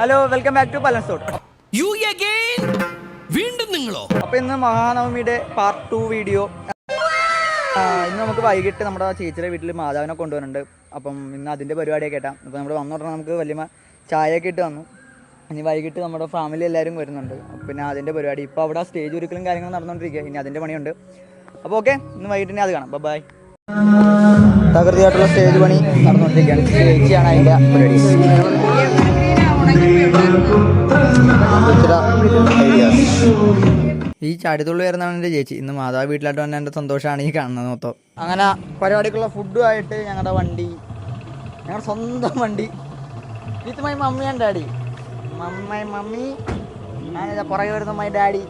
Hello, welcome back to പലൻസോട്ട്. വീണ്ടും നിങ്ങളോ? അപ്പൊ ഇന്ന് മഹാനവമിയുടെ പാർട്ട് 2 വീഡിയോ. ഇന്ന് നമുക്ക് വൈകിട്ട് നമ്മുടെ ചേച്ചിയുടെ വീട്ടിൽ മാതാവിനെ കൊണ്ടുവരുന്നുണ്ട്. അപ്പം ഇന്ന് അതിൻ്റെ പരിപാടിയൊക്കെ കേട്ടാം. അപ്പോൾ നമ്മൾ വന്നോടനെ നമുക്ക് വലിയ ചായയൊക്കെ ഇട്ട് വന്നു. ഇനി വൈകിട്ട് നമ്മുടെ ഫാമിലി എല്ലാവരും വരുന്നുണ്ട്. പിന്നെ അതിൻ്റെ പരിപാടി ഇപ്പോൾ അവിടെ സ്റ്റേജ് ഒരുക്കലും കാര്യങ്ങളും നടന്നുകൊണ്ടിരിക്കുക. ഇനി അതിൻ്റെ പണിയുണ്ട്. അപ്പോൾ ഓക്കെ, ഇന്ന് വൈകിട്ട് ഇനി അത് കാണാം. ബൈ. തകൃതിയായിട്ടുള്ള സ്റ്റേജ് പണി നടന്നുകൊണ്ടിരിക്കുകയാണ്. ചേച്ചിയാണ് അതിൻ്റെ പരിപാടി. ഈ ചാടിത്തുള്ളി വരുന്നതാണ് എൻ്റെ ചേച്ചി. ഇന്ന് മാതാവ് വീട്ടിലായിട്ട് വന്ന എൻ്റെ സന്തോഷമാണ് ഈ കാണുന്നത് മൊത്തം. അങ്ങനെ പരിപാടിക്കുള്ള ഫുഡുമായിട്ട് ഞങ്ങളുടെ വണ്ടി, ഞങ്ങളുടെ സ്വന്തം വണ്ടി with my mummy and daddy. Mummy ഞാനിതാ പുറകെ വരുന്ന മൈ ഡാഡി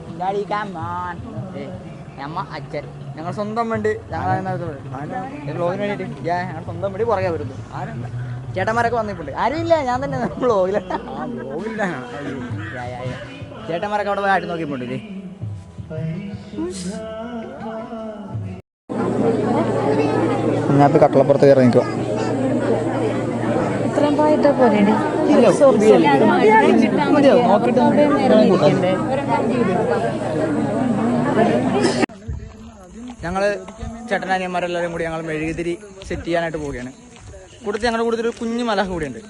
കാമാൻ. അമ്മ അച്ഛൻ ഞങ്ങൾ സ്വന്തം വണ്ടി. വ്ളോഗിന് വേണ്ടിയിട്ട് ഞങ്ങൾ സ്വന്തം വണ്ടി പുറകെ വരുന്നു. ചേട്ടന്മാരൊക്കെ വന്നിട്ടുണ്ട്. ആരുമില്ല, ഞാൻ തന്നെ വ്ളോഗിൽ. ചേട്ടന്മാരൊക്കെ അവിടെ പോയി ആട്ടി നോക്കിപ്പോണ്ടില്ലേ. ഞാൻ കട്ടളപ്പുറത്ത് കയറി നിൽക്കുക. ഞങ്ങള് ചേട്ടനാനിയന്മാരെല്ലാവരും കൂടി ഞങ്ങൾ മെഴുകുതിരി സെറ്റ് ചെയ്യാനായിട്ട് പോവുകയാണ്. കൂടുതൽ ഞങ്ങളുടെ കൂടുതൽ ഒരു കുഞ്ഞു മല കൂടിയുണ്ട്.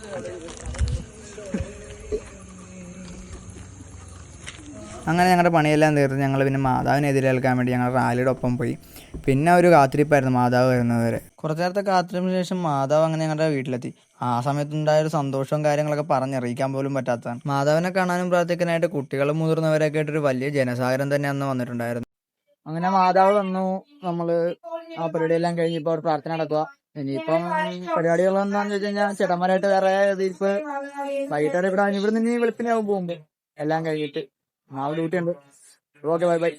അങ്ങനെ ഞങ്ങളുടെ പണിയെല്ലാം തീർത്ത് ഞങ്ങൾ പിന്നെ മാതാവിനെ എതിരേൽക്കാൻ വേണ്ടി ഞങ്ങൾ റാലിയുടെ ഒപ്പം പോയി. പിന്നെ ഒരു കാത്തിരിപ്പായിരുന്നു മാതാവ് വരുന്നതുവരെ. കുറച്ചു നേരത്തെ കാത്തിരിപ്പിന് ശേഷം മാതാവ് അങ്ങനെ ഞങ്ങളുടെ വീട്ടിലെത്തി. ആ സമയത്തുണ്ടായൊരു സന്തോഷവും കാര്യങ്ങളൊക്കെ പറഞ്ഞറിയിക്കാൻ പോലും പറ്റാത്തതാണ്. മാതാവിനെ കാണാനും പ്രാർത്ഥിക്കാനായിട്ട് കുട്ടികളും മുതിർന്നവരൊക്കെ ആയിട്ടൊരു വലിയ ജനസാഗരം തന്നെ അന്ന് വന്നിട്ടുണ്ടായിരുന്നു. അങ്ങനെ മാതാവ് വന്നു. നമ്മള് ആ പരിപാടിയെല്ലാം കഴിഞ്ഞിപ്പോൾ അവിടെ പ്രാർത്ഥന നടക്കുക. ഇനിയിപ്പം പരിപാടികൾ എന്താണെന്ന് വെച്ച് കഴിഞ്ഞാൽ ചേട്ടന്മാരായിട്ട് വേറെ ഇതിപ്പോ വൈകിട്ടോടെ ഇവിടെ നിന്ന് വെളുപ്പിനാവും പോകുമ്പോ എല്ലാം കഴിഞ്ഞിട്ട് നാളെ ഡ്യൂട്ടി ഉണ്ട്. Okay, by.